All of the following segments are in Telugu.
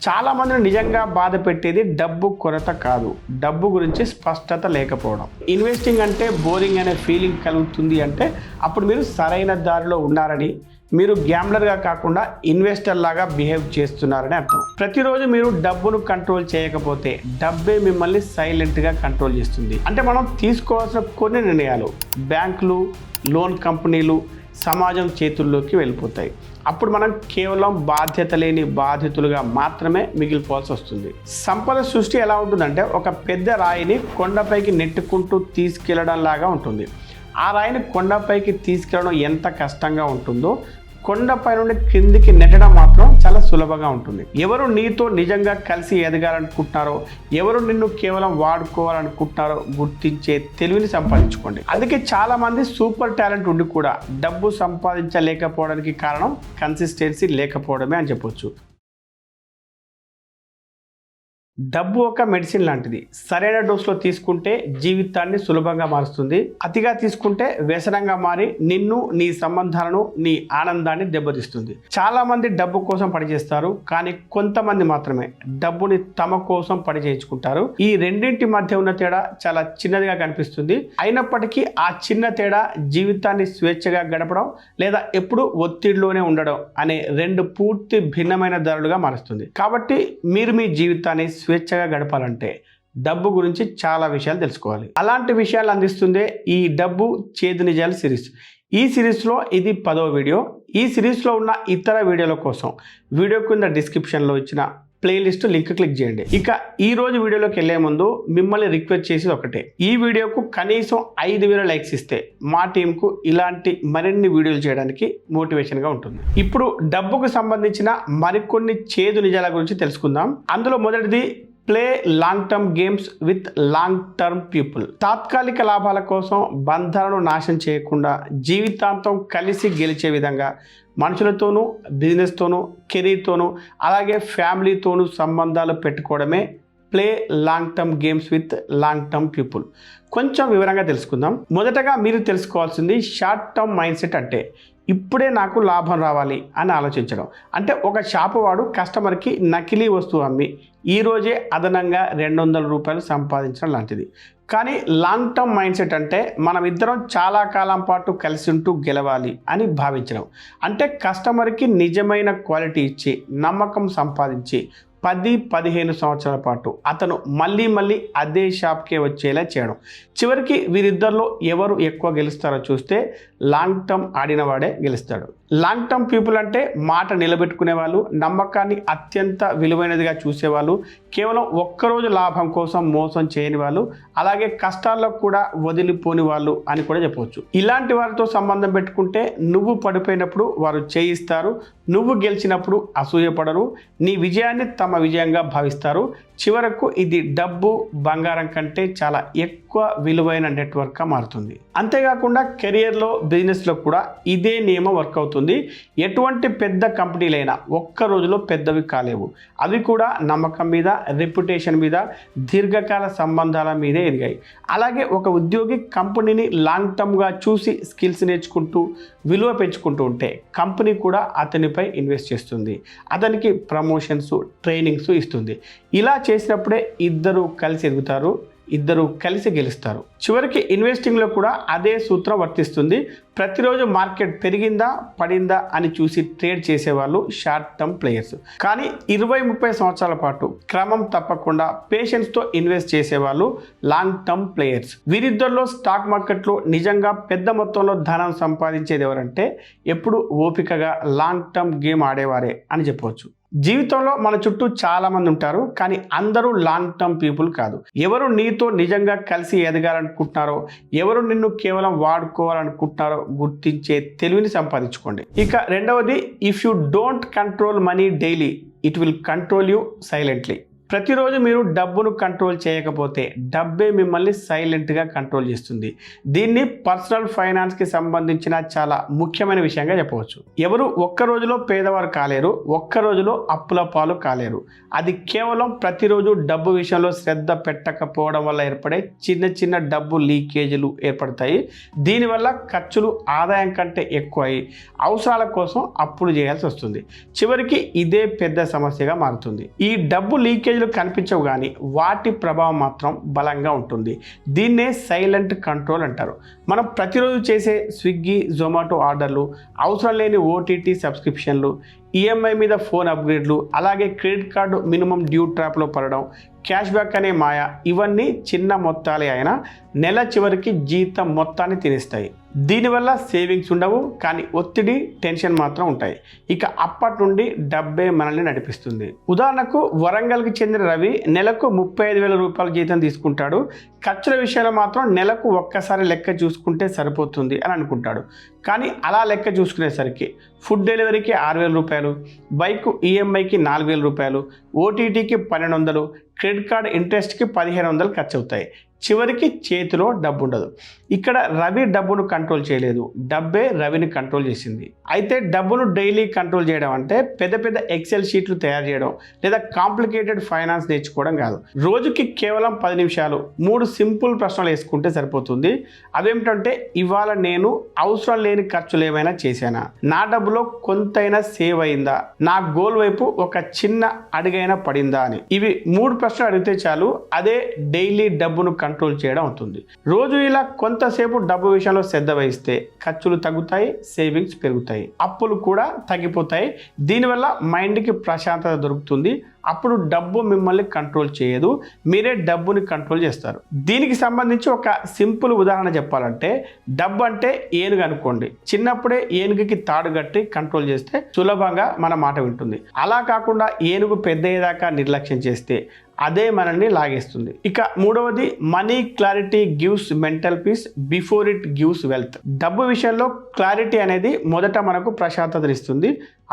చాలా మందిని నిజంగా బాధ పెట్టేది డబ్బు కొరత కాదు, డబ్బు గురించి స్పష్టత లేకపోవడం. ఇన్వెస్టింగ్ అంటే బోరింగ్ అనే ఫీలింగ్ కలుగుతుంది అంటే అప్పుడు మీరు సరైన దారిలో ఉన్నారని, మీరు గ్యాంబ్లర్గా కాకుండా ఇన్వెస్టర్ లాగా బిహేవ్ చేస్తున్నారని అర్థం. ప్రతిరోజు మీరు డబ్బును కంట్రోల్ చేయకపోతే డబ్బే మిమ్మల్ని సైలెంట్గా కంట్రోల్ చేస్తుంది. అంటే మనం తీసుకోవాల్సిన కొన్ని నిర్ణయాలు బ్యాంకులు, లోన్ కంపెనీలు, సమాజం చేతుల్లోకి వెళ్ళిపోతాయి. అప్పుడు మనం కేవలం బాధ్యత లేని బాధితులుగా మాత్రమే మిగిలిపోవాల్సి వస్తుంది. సంపద సృష్టి ఎలా ఉంటుందంటే ఒక పెద్ద రాయిని కొండపైకి నెట్టుకుంటూ తీసుకెళ్లడం లాగా ఉంటుంది. ఆ రాయిని కొండపైకి తీసుకెళ్లడం ఎంత కష్టంగా ఉంటుందో కొండపై నుండి కిందికి నెట్టడం మాత్రం చాలా సులభంగా ఉంటుంది. ఎవరు నీతో నిజంగా కలిసి ఎదగాలనుకుంటున్నారో, ఎవరు నిన్ను కేవలం వాడుకోవాలనుకుంటున్నారో గుర్తించే తెలివిని సంపాదించుకోండి. అందుకే చాలా మంది సూపర్ టాలెంట్ ఉండి కూడా డబ్బు సంపాదించలేకపోవడానికి కారణం కన్సిస్టెన్సీ లేకపోవడమే అని చెప్పొచ్చు. డబ్బు ఒక మెడిసిన్ లాంటిది. సరైన డోస్లో తీసుకుంటే జీవితాన్ని సులభంగా మారుస్తుంది. అతిగా తీసుకుంటే వ్యసనంగా మారి నిన్ను, నీ సంబంధాలను, నీ ఆనందాన్ని దెబ్బతీస్తుంది. చాలా మంది డబ్బు కోసం పనిచేస్తారు, కానీ కొంతమంది మాత్రమే డబ్బుని తమ కోసం పని చేయించుకుంటారు. ఈ రెండింటి మధ్య ఉన్న తేడా చాలా చిన్నదిగా కనిపిస్తుంది. అయినప్పటికీ ఆ చిన్న తేడా జీవితాన్ని స్వేచ్ఛగా గడపడం లేదా ఎప్పుడు ఒత్తిడిలోనే ఉండడం అనే రెండు పూర్తి భిన్నమైన దారులుగా మారుస్తుంది. కాబట్టి మీరు మీ జీవితాన్ని స్వేచ్ఛగా గడపాలంటే డబ్బు గురించి చాలా విషయాలు తెలుసుకోవాలి. అలాంటి విషయాలు అందిస్తుందే ఈ డబ్బు చేదు నిజాలు సిరీస్. ఈ సిరీస్లో ఇది 10వ వీడియో. ఈ సిరీస్లో ఉన్న ఇతర వీడియోల కోసం వీడియో కింద డిస్క్రిప్షన్లో ఇచ్చిన ప్లేలిస్ట్ లింక్ క్లిక్ చేయండి. ఇక ఈ రోజు వీడియోలోకి వెళ్లే ముందు మిమ్మల్ని రిక్వెస్ట్ చేసేది ఒకటే, ఈ వీడియోకు కనీసం 5000 లైక్స్ ఇస్తే మా టీంకు ఇలాంటి మరిన్ని వీడియోలు చేయడానికి మోటివేషన్గా ఉంటుంది. ఇప్పుడు డబ్బుకు సంబంధించిన మరికొన్ని చేదు నిజాల గురించి తెలుసుకుందాం. అందులో మొదటిది play long term games with long term people. తాత్కాలిక లాభాల కోసం బంధాలను నాశనం చేయకుండా జీవితాంతం కలిసి గెలిచే విధంగా మనుషులతోనూ, బిజినెస్తోనూ, కెరీర్తోనూ, అలాగే ఫ్యామిలీతోనూ సంబంధాలు పెట్టుకోవడమే play long term games with long term people. కొంచెం వివరంగా తెలుసుకుందాం. మొదటగా మీరు తెలుసుకోవాల్సింది షార్ట్ టర్మ్ మైండ్ సెట్ అంటే ఇప్పుడే నాకు లాభం రావాలి అని ఆలోచించడం. అంటే ఒక షాపు వాడు కస్టమర్కి నకిలీ వస్తువు అమ్మి ఈరోజే అదనంగా 200 రూపాయలు సంపాదించడం లాంటిది. కానీ లాంగ్ టర్మ్ మైండ్ సెట్ అంటే మనం ఇద్దరం చాలా కాలం పాటు కలిసి ఉంటూ గెలవాలి అని భావించడం. అంటే కస్టమర్కి నిజమైన క్వాలిటీ ఇచ్చి నమ్మకం సంపాదించి 10-15 సంవత్సరాల పాటు అతను మళ్ళీ అదే షాప్కే వచ్చేలా చేయడం. చివరికి వీరిద్దరిలో ఎవరు ఎక్కువ గెలుస్తారో చూస్తే లాంగ్ టర్మ్ ఆడినవాడే గెలుస్తాడు. లాంగ్ టర్మ్ పీపుల్ అంటే మాట నిలబెట్టుకునే వాళ్ళు, నమ్మకాన్ని అత్యంత విలువైనదిగా చూసేవాళ్ళు, కేవలం ఒక్కరోజు లాభం కోసం మోసం చేయని వాళ్ళు, అలాగే కష్టాల్లో కూడా వదిలిపోని వాళ్ళు అని కూడా చెప్పవచ్చు. ఇలాంటి వారితో సంబంధం పెట్టుకుంటే నువ్వు పడిపోయినప్పుడు వారు చేయిస్తారు, నువ్వు గెలిచినప్పుడు అసూయపడరు, నీ విజయాన్ని తమ విజయంగా భావిస్తారు. చివరకు ఇది డబ్బు, బంగారం కంటే చాలా ఎక్కువ విలువైన నెట్వర్క్గా మారుతుంది. అంతేకాకుండా కెరియర్లో, బిజినెస్లో కూడా ఇదే నియమం వర్క్ అవుతుంది. ఎటువంటి పెద్ద కంపెనీలైనా ఒక్క రోజులో పెద్దవి కాలేవు. అవి కూడా నమ్మకం మీద, రెప్యుటేషన్ మీద, దీర్ఘకాల సంబంధాల మీదే ఎదిగాయి. అలాగే ఒక ఉద్యోగి కంపెనీని లాంగ్ టర్మ్గా చూసి స్కిల్స్ నేర్చుకుంటూ విలువ పెంచుకుంటూ ఉంటే కంపెనీ కూడా అతనిపై ఇన్వెస్ట్ చేస్తుంది, అతనికి ప్రమోషన్స్, ట్రైనింగ్స్ ఇస్తుంది. ఇలా చేసినప్పుడే ఇద్దరు కలిసి ఎదుగుతారు, ఇద్దరు కలిసి గెలుస్తారు. చివరికి ఇన్వెస్టింగ్లో కూడా అదే సూత్రం వర్తిస్తుంది. ప్రతిరోజు మార్కెట్ పెరిగిందా పడిందా అని చూసి ట్రేడ్ చేసేవాళ్ళు షార్ట్ టర్మ్ ప్లేయర్స్. కానీ 20-30 సంవత్సరాల పాటు క్రమం తప్పకుండా పేషెన్స్తో ఇన్వెస్ట్ చేసేవాళ్ళు లాంగ్ టర్మ్ ప్లేయర్స్. వీరిద్దరిలో స్టాక్ మార్కెట్లో నిజంగా పెద్ద మొత్తంలో ధనం సంపాదించేది ఎవరంటే ఎప్పుడు ఓపికగా లాంగ్ టర్మ్ గేమ్ ఆడేవారే అని చెప్పవచ్చు. జీవితంలో మన చుట్టూ చాలా మంది ఉంటారు, కానీ అందరూ లాంగ్ టర్మ్ పీపుల్ కాదు. ఎవరు నీతో నిజంగా కలిసి ఎదగాలనుకుంటున్నారో, ఎవరు నిన్ను కేవలం వాడుకోవాలనుకుంటున్నారో గుర్తించే తెలివిని సంపాదించుకోండి. ఇక రెండవది, if you don't control money daily it will control you silently. ప్రతిరోజు మీరు డబ్బును కంట్రోల్ చేయకపోతే డబ్బే మిమ్మల్ని సైలెంట్గా కంట్రోల్ చేస్తుంది. దీన్ని పర్సనల్ ఫైనాన్స్కి సంబంధించిన చాలా ముఖ్యమైన విషయంగా చెప్పవచ్చు. ఎవరు ఒక్క రోజులో పేదవారు కాలేరు, ఒక్క రోజులో అప్పుల పాలు కాలేరు. అది కేవలం ప్రతిరోజు డబ్బు విషయంలో శ్రద్ధ పెట్టకపోవడం వల్ల ఏర్పడే చిన్న చిన్న డబ్బు లీకేజీలు ఏర్పడతాయి. దీనివల్ల ఖర్చులు ఆదాయం కంటే ఎక్కువ అయి అవసరాల కోసం అప్పులు చేయాల్సి వస్తుంది. చివరికి ఇదే పెద్ద సమస్యగా మారుతుంది. ఈ డబ్బు లీకేజీలు కనిపించవు కానీ వాటి ప్రభావం మాత్రం బలంగా ఉంటుంది. దీన్నే సైలెంట్ కంట్రోల్ అంటారు. మనం ప్రతిరోజు చేసే స్విగ్గీ, జొమాటో ఆర్డర్లు, అవసరం లేని ఓటీటీ సబ్స్క్రిప్షన్లు, ఈఎంఐ మీద ఫోన్ అప్గ్రేడ్లు, అలాగే క్రెడిట్ కార్డు మినిమం డ్యూ ట్రాప్లో పడడం, క్యాష్ బ్యాక్ అనే మాయ, ఇవన్నీ చిన్న మొత్తాలే అయినా నెల చివరికి జీతం మొత్తాన్ని తినేస్తాయి. దీనివల్ల సేవింగ్స్ ఉండవు కానీ ఒత్తిడి, టెన్షన్ మాత్రం ఉంటాయి. ఇక అప్పటి నుండి డబ్బే మనల్ని నడిపిస్తుంది. ఉదాహరణకు వరంగల్కి చెందిన రవి నెలకు 35,000 రూపాయల జీతం తీసుకుంటాడు. ఖర్చుల విషయంలో మాత్రం నెలకు ఒక్కసారి లెక్క చూసుకుంటే సరిపోతుంది అని అనుకుంటాడు. కానీ అలా లెక్క చూసుకునేసరికి ఫుడ్ డెలివరీకి 6,000 రూపాయలు, బైక్ ఈఎంఐకి 4,000 రూపాయలు, ఓటీటీకి 1,200, క్రెడిట్ కార్డ్ ఇంట్రెస్ట్కి 1,500 ఖర్చు అవుతాయి. చివరికి చేతిలో డబ్బు ఉండదు. ఇక్కడ రవి డబ్బును కంట్రోల్ చేయలేదు, డబ్బే రవిని కంట్రోల్ చేసింది. అయితే డబ్బును డైలీ కంట్రోల్ చేయడం అంటే పెద్ద పెద్ద ఎక్సెల్ షీట్లు తయారు చేయడం లేదా కాంప్లికేటెడ్ ఫైనాన్స్ నేర్చుకోవడం కాదు. రోజుకి కేవలం 10 నిమిషాలు 3 సింపుల్ ప్రశ్నలు వేసుకుంటే సరిపోతుంది. అవేమిటంటే, ఇవాళ నేను అవసరం లేని ఖర్చులు ఏమైనా చేశానా, నా డబ్బులో కొంతైనా సేవ్ అయిందా, నా గోల్ వైపు ఒక చిన్న అడుగైనా పడిందా అని. ఇవి 3 ప్రశ్నలు అడిగితే చాలు, అదే డైలీ డబ్బును కంట్రోల్ చేయడం అవుతుంది. రోజు ఇలా కొంతసేపు డబ్బు విషయంలో శ్రద్ధ వహిస్తే ఖర్చులు తగ్గుతాయి, సేవింగ్స్ పెరుగుతాయి, అప్పులు కూడా తగ్గిపోతాయి. దీనివల్ల మైండ్కి ప్రశాంతత దొరుకుతుంది. అప్పుడు డబ్బు మిమ్మల్ని కంట్రోల్ చేయదు, మీరే డబ్బుని కంట్రోల్ చేస్తారు. దీనికి సంబంధించి ఒక సింపుల్ ఉదాహరణ చెప్పాలంటే, డబ్బు అంటే ఏనుగు అనుకోండి. చిన్నప్పుడే ఏనుగుకి తాడు కట్టి కంట్రోల్ చేస్తే సులభంగా మన మాట వింటుంది. అలా కాకుండా ఏనుగు పెద్దయ్యేదాకా నిర్లక్ష్యం చేస్తే అదే మనల్ని లాగేస్తుంది. ఇక మూడవది, money clarity gives mental peace before it gives wealth. డబ్బు విషయంలో క్లారిటీ అనేది మొదట మనకు ప్రశాంతతనిస్తుంది,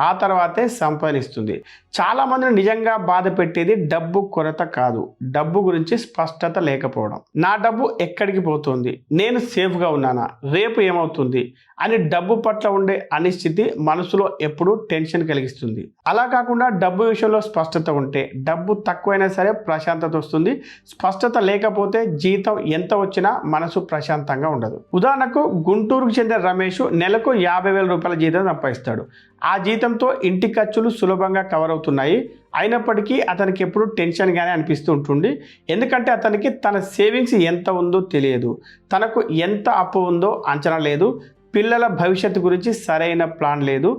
ఆ తర్వాతే సంపాదిస్తుంది. చాలా మందిని నిజంగా బాధ పెట్టేది డబ్బు కొరత కాదు, డబ్బు గురించి స్పష్టత లేకపోవడం. నా డబ్బు ఎక్కడికి పోతుంది, నేను సేఫ్గా ఉన్నానా, రేపు ఏమవుతుంది అని డబ్బు పట్ల ఉండే అనిశ్చితి మనసులో ఎప్పుడూ టెన్షన్ కలిగిస్తుంది. అలా కాకుండా డబ్బు విషయంలో స్పష్టత ఉంటే డబ్బు తక్కువైనా సరే ప్రశాంతత వస్తుంది. స్పష్టత లేకపోతే జీతం ఎంత వచ్చినా మనసు ప్రశాంతంగా ఉండదు. ఉదాహరణకు గుంటూరుకు చెందిన రమేష్ నెలకు 50,000 రూపాయల జీతం సంపాదిస్తాడు. ఆ జీతంతో ఇంటి ఖర్చులు సులభంగా కవర్ అవుతున్నాయి. అయినప్పటికీ అతనికి ఎప్పుడు టెన్షన్గానే అనిపిస్తూ ఉంటుంది. ఎందుకంటే అతనికి తన సేవింగ్స్ ఎంత ఉందో తెలియదు, తనకు ఎంత అప్పు ఉందో అంచనా లేదు, పిల్లల భవిష్యత్తు గురించి సరైన ప్లాన్ లేదు.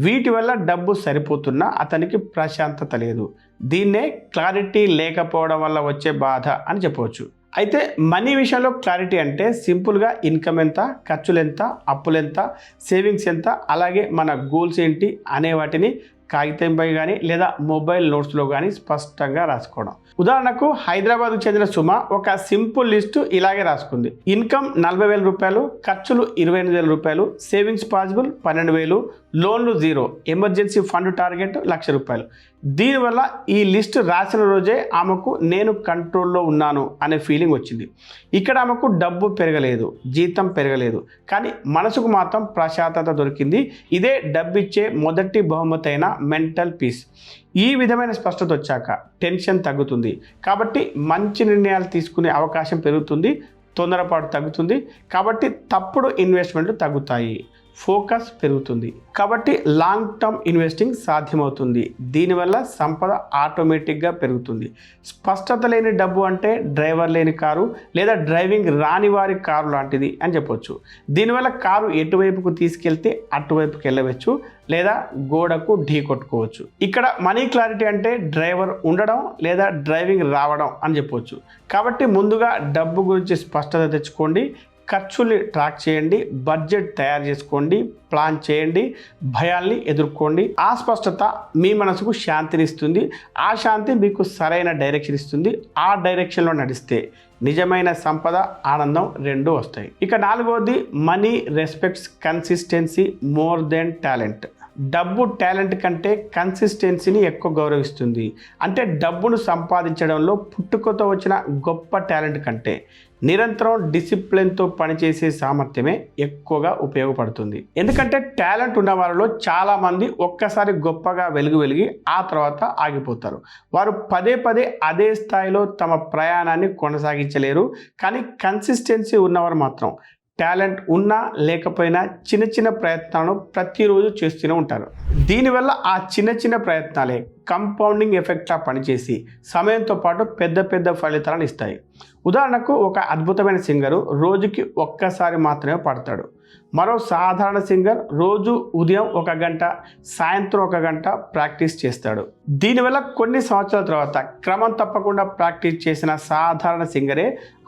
వీటి వల్ల డబ్బు సరిపోతున్నా అతనికి ప్రశాంతత లేదు. దీన్నే క్లారిటీ లేకపోవడం వల్ల వచ్చే బాధ అని చెప్పవచ్చు. అయితే మనీ విషయంలో క్లారిటీ అంటే సింపుల్గా ఇన్కమ్ ఎంత, ఖర్చులు ఎంత, అప్పులు ఎంత, సేవింగ్స్ ఎంత, అలాగే మన గోల్స్ ఏంటి అనే వాటిని కాగితంపై కానీ లేదా మొబైల్ నోట్స్లో కానీ స్పష్టంగా రాసుకోవడం. ఉదాహరణకు హైదరాబాద్కు చెందిన సుమ ఒక సింపుల్ లిస్టు ఇలాగే రాసుకుంది. ఇన్కమ్ 40,000 రూపాయలు, ఖర్చులు 28,000 రూపాయలు, సేవింగ్స్ పాసిబుల్ 12,000, లోన్లు 0, ఎమర్జెన్సీ ఫండ్ టార్గెట్ 1,00,000 రూపాయలు. దీనివల్ల ఈ లిస్ట్ రాసిన రోజే ఆమెకు నేను కంట్రోల్లో ఉన్నాను అనే ఫీలింగ్ వచ్చింది. ఇక్కడ ఆమెకు డబ్బు పెరగలేదు, జీతం పెరగలేదు, కానీ మనసుకు మాత్రం ప్రశాంతత దొరికింది. ఇదే డబ్బిచ్చే మొదటి బహుమతి అయిన మెంటల్ పీస్. ఈ విధమైన స్పష్టత వచ్చాక టెన్షన్ తగ్గుతుంది. కాబట్టి మంచి నిర్ణయాలు తీసుకునే అవకాశం పెరుగుతుంది, తొందరపాటు తగ్గుతుంది. కాబట్టి తప్పుడు ఇన్వెస్ట్మెంట్లు తగ్గుతాయి, ఫోకస్ పెరుగుతుంది. కాబట్టి లాంగ్ టర్మ్ ఇన్వెస్టింగ్ సాధ్యమవుతుంది. దీనివల్ల సంపద ఆటోమేటిక్గా పెరుగుతుంది. స్పష్టత లేని డబ్బు అంటే డ్రైవర్ లేని కారు లేదా డ్రైవింగ్ రాని వారి కారు లాంటిది అని చెప్పొచ్చు. దీనివల్ల కారు ఎటువైపుకు తీసుకెళ్తే అటువైపుకి వెళ్ళవచ్చు లేదా గోడకు ఢీ కొట్టుకోవచ్చు. ఇక్కడ మనీ క్లారిటీ అంటే డ్రైవర్ ఉండడం లేదా డ్రైవింగ్ రావడం అని చెప్పొచ్చు. కాబట్టి ముందుగా డబ్బు గురించి స్పష్టత తెచ్చుకోండి, ఖర్చుల్ని ట్రాక్ చేయండి, బడ్జెట్ తయారు చేసుకోండి, ప్లాన్ చేయండి, భయాల్ని ఎదుర్కోండి. ఆ స్పష్టత మీ మనసుకు శాంతినిస్తుంది, ఆ శాంతి మీకు సరైన డైరెక్షన్ ఇస్తుంది. ఆ డైరెక్షన్లో నడిస్తే నిజమైన సంపద, ఆనందం రెండూ వస్తాయి. ఇక నాలుగవది, money respects consistency more than talent. డబ్బు టాలెంట్ కంటే కన్సిస్టెన్సీని ఎక్కువ గౌరవిస్తుంది. అంటే డబ్బును సంపాదించడంలో పుట్టుకతో వచ్చిన గొప్ప టాలెంట్ కంటే నిరంతరం డిసిప్లిన్తో పనిచేసే సామర్థ్యమే ఎక్కువగా ఉపయోగపడుతుంది. ఎందుకంటే టాలెంట్ ఉన్న వారిలో చాలామంది ఒక్కసారి గొప్పగా వెలిగి ఆ తర్వాత ఆగిపోతారు. వారు పదే పదే అదే స్థాయిలో తమ ప్రయాణాన్ని కొనసాగించలేరు. కానీ కన్సిస్టెన్సీ ఉన్నవారు మాత్రం టాలెంట్ ఉన్నా లేకపోయినా చిన్న చిన్న ప్రయత్నాలను ప్రతిరోజు చేస్తూనే ఉంటారు. దీనివల్ల ఆ చిన్న చిన్న ప్రయత్నాలే కంపౌండింగ్ ఎఫెక్ట్లా పనిచేసి సమయంతో పాటు పెద్ద పెద్ద ఫలితాలను ఇస్తాయి. ఉదాహరణకు ఒక అద్భుతమైన సింగరు రోజుకి ఒక్కసారి మాత్రమే పాడతాడు. మరో సాధారణ సింగర్ రోజు ఉదయం 1 గంట, సాయంత్రం 1 గంట ప్రాక్టీస్ చేస్తాడు. దీనివల్ల కొన్ని సంవత్సరాల తర్వాత క్రమం తప్పకుండా ప్రాక్టీస్ చేసిన సాధారణ సింగరే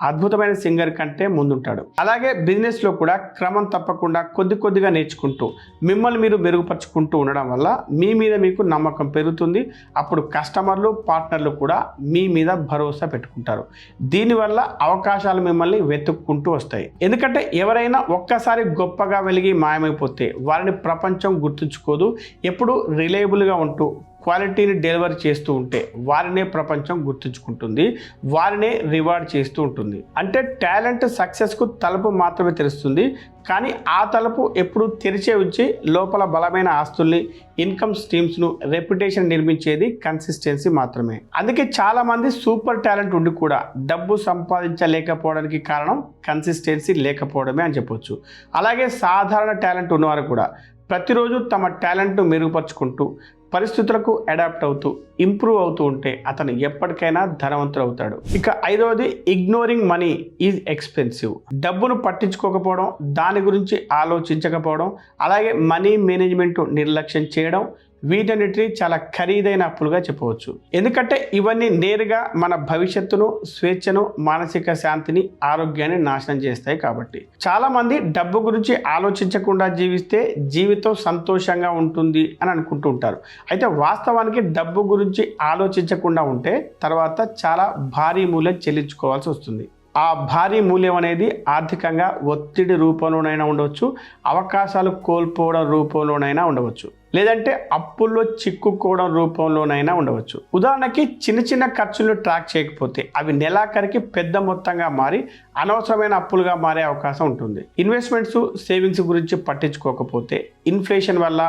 అద్భుతమైన సింగర్ కంటే ముందుంటాడు. అలాగే బిజినెస్లో కూడా క్రమం తప్పకుండా కొద్దిగా నేర్చుకుంటూ మిమ్మల్ని మీరు మెరుగుపరుచుకుంటూ ఉండడం వల్ల మీ మీద మీకు నమ్మకం పెరుగుతుంది. అప్పుడు కస్టమర్లు, పార్ట్నర్లు కూడా మీ మీద భరోసా పెట్టుకుంటారు. దీనివల్ల అవకాశాలు మిమ్మల్ని వెతుక్కుంటూ వస్తాయి. ఎందుకంటే ఎవరైనా ఒక్కసారి గొప్పగా వెలిగి మాయమైపోతే వారిని ప్రపంచం గుర్తుంచుకోదు. ఎప్పుడు రిలయబుల్గా ఉంటూ క్వాలిటీని డెలివర్ చేస్తూ ఉంటే వారినే ప్రపంచం గుర్తుంచుకుంటుంది, వారినే రివార్డ్ చేస్తూ ఉంటుంది. అంటే టాలెంట్ సక్సెస్కు తలుపు మాత్రమే తెరుస్తుంది, కానీ ఆ తలుపు ఎప్పుడు తెరిచే ఉంచి లోపల బలమైన ఆస్తుల్ని, ఇన్కమ్ స్ట్రీమ్స్ను, రెప్యుటేషన్ నిర్మించేది కన్సిస్టెన్సీ మాత్రమే. అందుకే చాలామంది సూపర్ టాలెంట్ ఉండి కూడా డబ్బు సంపాదించలేకపోవడానికి కారణం కన్సిస్టెన్సీ లేకపోవడమే అని చెప్పొచ్చు. అలాగే సాధారణ టాలెంట్ ఉన్నవారు కూడా ప్రతిరోజు తమ టాలెంట్ను మెరుగుపరుచుకుంటూ పరిస్థితులకు అడాప్ట్ అవుతూ ఇంప్రూవ్ అవుతూ ఉంటే అతను ఎప్పటికైనా ధనవంతుడు అవుతాడు. ఇక 5వది, ఇగ్నోరింగ్ మనీ ఈజ్ ఎక్స్పెన్సివ్. డబ్బును పట్టించుకోకపోవడం, దాని గురించి ఆలోచించకపోవడం, అలాగే మనీ మేనేజ్మెంట్ నిర్లక్ష్యం చేయడం, వీటన్నిటిని చాలా ఖరీదైన అప్పులుగా చెప్పవచ్చు. ఎందుకంటే ఇవన్నీ నేరుగా మన భవిష్యత్తును, స్వేచ్ఛను, మానసిక శాంతిని, ఆరోగ్యాన్ని నాశనం చేస్తాయి. కాబట్టి చాలామంది డబ్బు గురించి ఆలోచించకుండా జీవిస్తే జీవితం సంతోషంగా ఉంటుంది అని అనుకుంటూ ఉంటారు. అయితే వాస్తవానికి డబ్బు గురించి ఆలోచించకుండా ఉంటే తర్వాత చాలా భారీ మూల్యం చెల్లించుకోవాల్సి వస్తుంది. ఆ భారీ మూల్యం అనేది ఆర్థికంగా ఒత్తిడి రూపంలోనైనా ఉండవచ్చు, అవకాశాలు కోల్పోవడం రూపంలోనైనా ఉండవచ్చు, లేదంటే అప్పుల్లో చిక్కుకోవడం రూపంలోనైనా ఉండవచ్చు. ఉదాహరణకి చిన్న ఖర్చులను ట్రాక్ చేయకపోతే అవి నెలాఖరికి పెద్ద మొత్తంగా మారి అనవసరమైన అప్పులుగా మారే అవకాశం ఉంటుంది. ఇన్వెస్ట్మెంట్స్, సేవింగ్స్ గురించి పట్టించుకోకపోతే ఇన్ఫ్లేషన్ వల్ల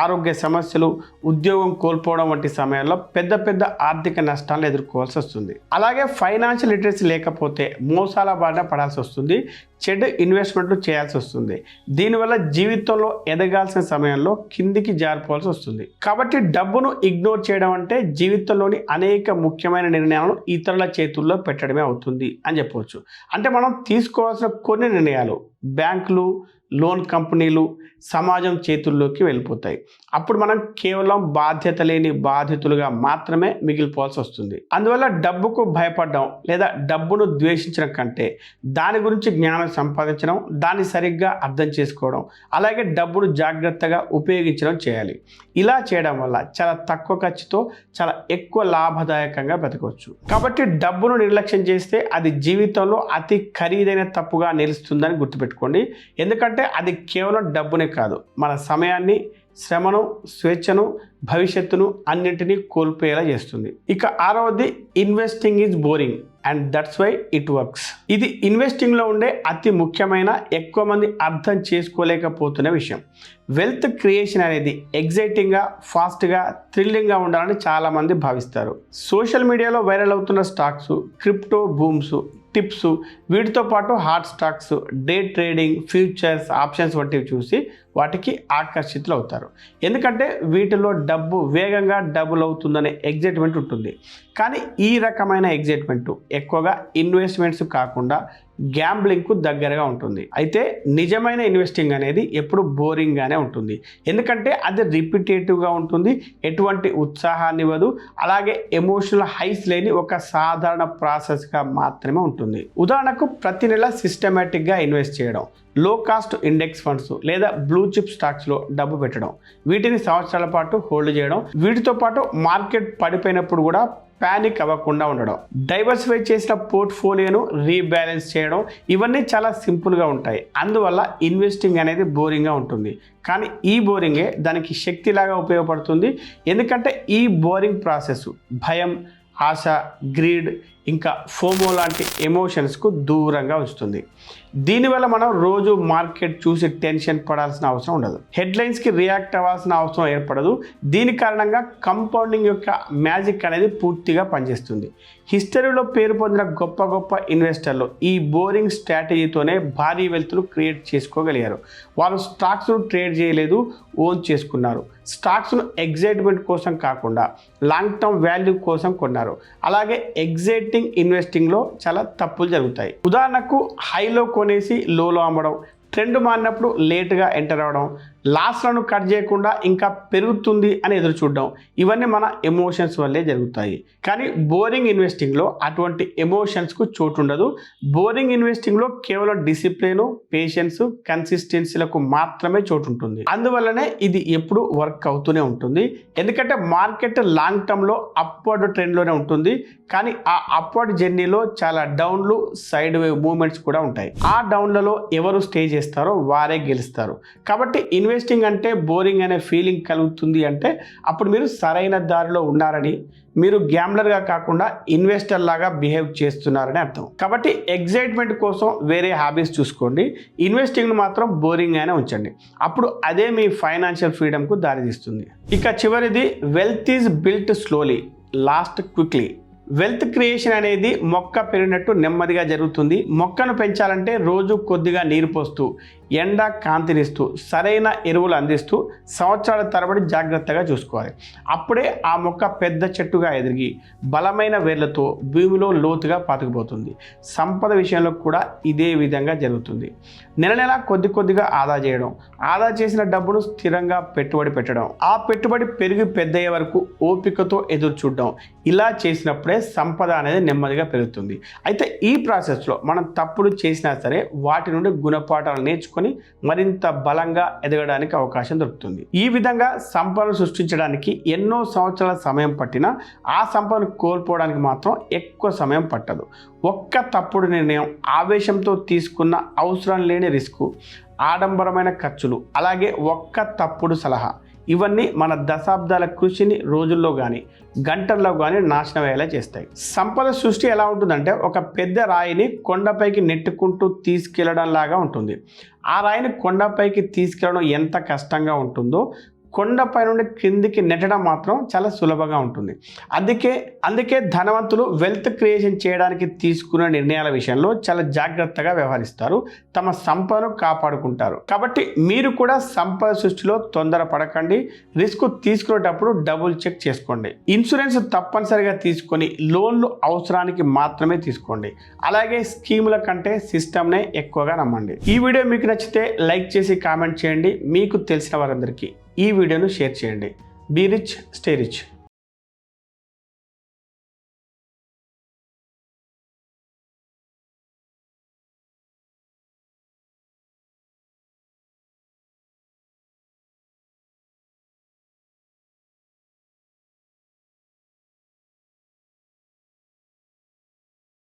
ఆరోగ్య సమస్యలు, ఉద్యోగం కోల్పోవడం వంటి సమయాల్లో పెద్ద ఆర్థిక నష్టాలను ఎదుర్కోవాల్సి వస్తుంది. అలాగే ఫైనాన్షియల్ లిటరసీ లేకపోతే మోసాల బారిన పడాల్సి వస్తుంది, చెడు ఇన్వెస్ట్మెంట్లు చేయాల్సి వస్తుంది. దీనివల్ల జీవితంలో ఎదగాల్సిన సమయంలో కిందికి జారిపోవాల్సి వస్తుంది. కాబట్టి డబ్బును ఇగ్నోర్ చేయడం అంటే జీవితంలోని అనేక ముఖ్యమైన నిర్ణయాలను ఇతరుల చేతుల్లో పెట్టడమే అవుతుంది అని చెప్పవచ్చు. అంటే మనం తీసుకోవాల్సిన కొన్ని నిర్ణయాలు బ్యాంకులు, లోన్ కంపెనీలు, సమాజం చేతుల్లోకి వెళ్ళిపోతాయి. అప్పుడు మనం కేవలం బాధ్యత లేని బాధితులుగా మాత్రమే మిగిలిపోవాల్సి వస్తుంది. అందువల్ల డబ్బుకు భయపడడం లేదా డబ్బును ద్వేషించడం కంటే దాని గురించి జ్ఞానం సంపాదించడం, దాన్ని సరిగ్గా అర్థం చేసుకోవడం, అలాగే డబ్బును జాగ్రత్తగా ఉపయోగించడం చేయాలి. ఇలా చేయడం వల్ల చాలా తక్కువ ఖర్చుతో చాలా ఎక్కువ లాభదాయకంగా బ్రతకవచ్చు. కాబట్టి డబ్బును నిర్లక్ష్యం చేస్తే అది జీవితంలో అతి ఖరీదైన తప్పుగా నిలుస్తుందని గుర్తుపెట్టుకోండి. ఎందుకంటే అది కేవలం డబ్బునే కాదు, మన సమయాన్ని, శ్రమను, స్వేచ్ఛను, భవిష్యత్తును అన్నింటినీ కోల్పోయేలా చేస్తుంది. ఇక 6వది, investing is boring and that's why it works. ఇది ఇన్వెస్టింగ్లో ఉండే అతి ముఖ్యమైన, ఎక్కువ మంది అర్థం చేసుకోలేకపోతున్న విషయం. వెల్త్ క్రియేషన్ అనేది ఎగ్జైటింగ్గా, ఫాస్ట్గా, థ్రిల్లింగ్గా ఉండాలని చాలామంది భావిస్తారు. సోషల్ మీడియాలో వైరల్ అవుతున్న స్టాక్స్, క్రిప్టో బూమ్స్, టిప్స్, వీటితో పాటు hot stocks, day trading, futures, options వంటివి చూసి వాటికి ఆకర్షితులు అవుతారు. ఎందుకంటే వీటిలో డబ్బు వేగంగా డబుల్ అవుతుందనే ఎగ్జైట్మెంట్ ఉంటుంది. కానీ ఈ రకమైన ఎగ్జైట్మెంట్ ఎక్కువగా ఇన్వెస్ట్మెంట్స్ కాకుండా గ్యాంబ్లింగ్కు దగ్గరగా ఉంటుంది. అయితే నిజమైన ఇన్వెస్టింగ్ అనేది ఎప్పుడు బోరింగ్గానే ఉంటుంది. ఎందుకంటే అది రిపిటేటివ్గా ఉంటుంది, ఎటువంటి ఉత్సాహాన్ని ఇవ్వదు, అలాగే ఎమోషనల్ హైస్ లేని ఒక సాధారణ ప్రాసెస్గా మాత్రమే ఉంటుంది. ఉదాహరణకు ప్రతి నెల సిస్టమేటిక్గా ఇన్వెస్ట్ చేయడం, లో కాస్ట్ ఇండెక్స్ ఫండ్స్ లేదా బ్లూ చిప్ స్టాక్స్లో డబ్బు పెట్టడం, వీటిని సంవత్సరాల పాటు హోల్డ్ చేయడం, వీటితో పాటు మార్కెట్ పడిపోయినప్పుడు కూడా పానిక్ అవ్వకుండా ఉండడం, డైవర్సిఫై చేసిన పోర్ట్ఫోలియోను రీబ్యాలెన్స్ చేయడం, ఇవన్నీ చాలా సింపుల్గా ఉంటాయి. అందువల్ల ఇన్వెస్టింగ్ అనేది బోరింగ్గా ఉంటుంది. కానీ ఈ బోరింగే దానికి శక్తిలాగా ఉపయోగపడుతుంది. ఎందుకంటే ఈ బోరింగ్ ప్రాసెస్ భయం, ఆశ, గ్రీడ్, ఇంకా ఫోమో లాంటి ఎమోషన్స్కు దూరంగా ఉంచుతుంది. దీనివల్ల మనం రోజు మార్కెట్ చూసి టెన్షన్ పడాల్సిన అవసరం ఉండదు, హెడ్లైన్స్కి రియాక్ట్ అవ్వాల్సిన అవసరం ఏర్పడదు. దీని కారణంగా కంపౌండింగ్ యొక్క మ్యాజిక్ అనేది పూర్తిగా పనిచేస్తుంది. హిస్టరీలో పేరు పొందిన గొప్ప గొప్ప ఇన్వెస్టర్లు ఈ బోరింగ్ స్ట్రాటజీతోనే భారీ వెల్త్ను క్రియేట్ చేసుకోగలిగారు. వారు స్టాక్స్ను ట్రేడ్ చేయలేదు, ఓన్ చేసుకున్నారు. స్టాక్స్ను ఎగ్జైట్మెంట్ కోసం కాకుండా లాంగ్ టర్మ్ వాల్యూ కోసం కొన్నారు. అలాగే ఎగ్జైటింగ్ ఇన్వెస్టింగ్లో చాలా తప్పులు జరుగుతాయి. ఉదాహరణకు హైలో కొనేసి లోలో అమ్మడం, ట్రెండ్ మారినప్పుడు లేట్గా ఎంటర్ అవ్వడం, లాస్లను కట్ చేయకుండా ఇంకా పెరుగుతుంది అని ఎదురు చూడడం, ఇవన్నీ మన ఎమోషన్స్ వల్లే జరుగుతాయి. కానీ బోరింగ్ ఇన్వెస్టింగ్లో అటువంటి ఎమోషన్స్కు చోటు ఉండదు. బోరింగ్ ఇన్వెస్టింగ్లో కేవలం డిసిప్లిన్, పేషెన్స్, కన్సిస్టెన్సీలకు మాత్రమే చోటు ఉంటుంది. అందువల్లనే ఇది ఎప్పుడు వర్క్ అవుతూనే ఉంటుంది. ఎందుకంటే మార్కెట్ లాంగ్ టర్మ్లో అప్వర్డ్ ట్రెండ్లోనే ఉంటుంది. కానీ ఆ అప్వర్డ్ జర్నీలో చాలా డౌన్లు, సైడ్ వేవ్ మూమెంట్స్ కూడా ఉంటాయి. ఆ డౌన్లలో ఎవరు స్టే చేస్తారో వారే గెలుస్తారు. కాబట్టి ఇన్వెస్టింగ్ అంటే బోరింగ్ అనే ఫీలింగ్ కలుగుతుంది అంటే అప్పుడు మీరు సరైన దారిలో ఉన్నారని, మీరు గ్యాంబ్లర్గా కాకుండా ఇన్వెస్టర్ లాగా బిహేవ్ చేస్తున్నారని అర్థం. కాబట్టి ఎగ్జైట్మెంట్ కోసం వేరే హాబీస్ చూసుకోండి, ఇన్వెస్టింగ్ను మాత్రం బోరింగ్ గానే ఉంచండి. అప్పుడు అదే మీ ఫైనాన్షియల్ ఫ్రీడమ్కు దారితీస్తుంది. ఇక చివరిది, wealth is built slowly, last quickly. Wealth creation అనేది మొక్క పెరిగినట్టు నెమ్మదిగా జరుగుతుంది. మొక్కను పెంచాలంటే రోజు కొద్దిగా నీరు పోస్తూ, ఎండ కాంతినిస్తూ, సరైన ఎరువులు అందిస్తూ సంవత్సరాల తరబడి జాగ్రత్తగా చూసుకోవాలి. అప్పుడే ఆ మొక్క పెద్ద చెట్టుగా ఎదిగి బలమైన వేర్లతో భూమిలో లోతుగా పాతుకుపోతుంది. సంపద విషయంలో కూడా ఇదే విధంగా జరుగుతుంది. నెల నెల కొద్ది కొద్దిగా ఆదా చేయడం, ఆదా చేసిన డబ్బును స్థిరంగా పెట్టుబడి పెట్టడం, ఆ పెట్టుబడి పెరిగి పెద్దయ్యే వరకు ఓపికతో ఎదురు చూడడం, ఇలా చేసినప్పుడే సంపద అనేది నెమ్మదిగా పెరుగుతుంది. అయితే ఈ ప్రాసెస్లో మనం తప్పులు చేసినా సరే వాటి నుండి గుణపాఠాలు నేర్చుకొని మరింత బలంగా ఎదగడానికి అవకాశం దొరుకుతుంది. ఈ విధంగా సంపదను సృష్టించడానికి ఎన్నో సంవత్సరాల సమయం పట్టినా ఆ సంపదను కోల్పోవడానికి మాత్రం ఎక్కువ సమయం పట్టదు. ఒక్క తప్పుడు నిర్ణయం, ఆవేశంతో తీసుకున్న అవసరం లేని రిస్కు, ఆడంబరమైన ఖర్చులు, అలాగే ఒక్క తప్పుడు సలహా, ఇవన్నీ మన దశాబ్దాల కృషిని రోజుల్లో కానీ గంటల్లో కానీ నాశనం అయ్యేలా చేస్తాయి. సంపద సృష్టి ఎలా ఉంటుందంటే ఒక పెద్ద రాయిని కొండపైకి నెట్టుకుంటూ తీసుకెళ్లడం లాగా ఉంటుంది. ఆ రాయిని కొండపైకి తీసుకెళ్లడం ఎంత కష్టంగా ఉంటుందో కొండపై నుండి క్రిందికి నెట్టడం మాత్రం చాలా సులభంగా ఉంటుంది. అందుకే ధనవంతులు వెల్త్ క్రియేషన్ చేయడానికి తీసుకునే నిర్ణయాల విషయంలో చాలా జాగ్రత్తగా వ్యవహరిస్తారు, తమ సంపదను కాపాడుకుంటారు. కాబట్టి మీరు కూడా సంపద సృష్టిలో తొందరపడకండి. రిస్క్ తీసుకునేటప్పుడు డబుల్ చెక్ చేసుకోండి. ఇన్సూరెన్స్ తప్పనిసరిగా తీసుకొని లోన్లు అవసరానికి మాత్రమే తీసుకోండి. అలాగే స్కీముల కంటే సిస్టమ్నే ఎక్కువగా నమ్మండి. ఈ వీడియో మీకు నచ్చితే లైక్ చేసి కామెంట్ చేయండి. మీకు తెలిసిన వారందరికీ ఈ వీడియోను షేర్ చేయండి. Be rich, stay rich.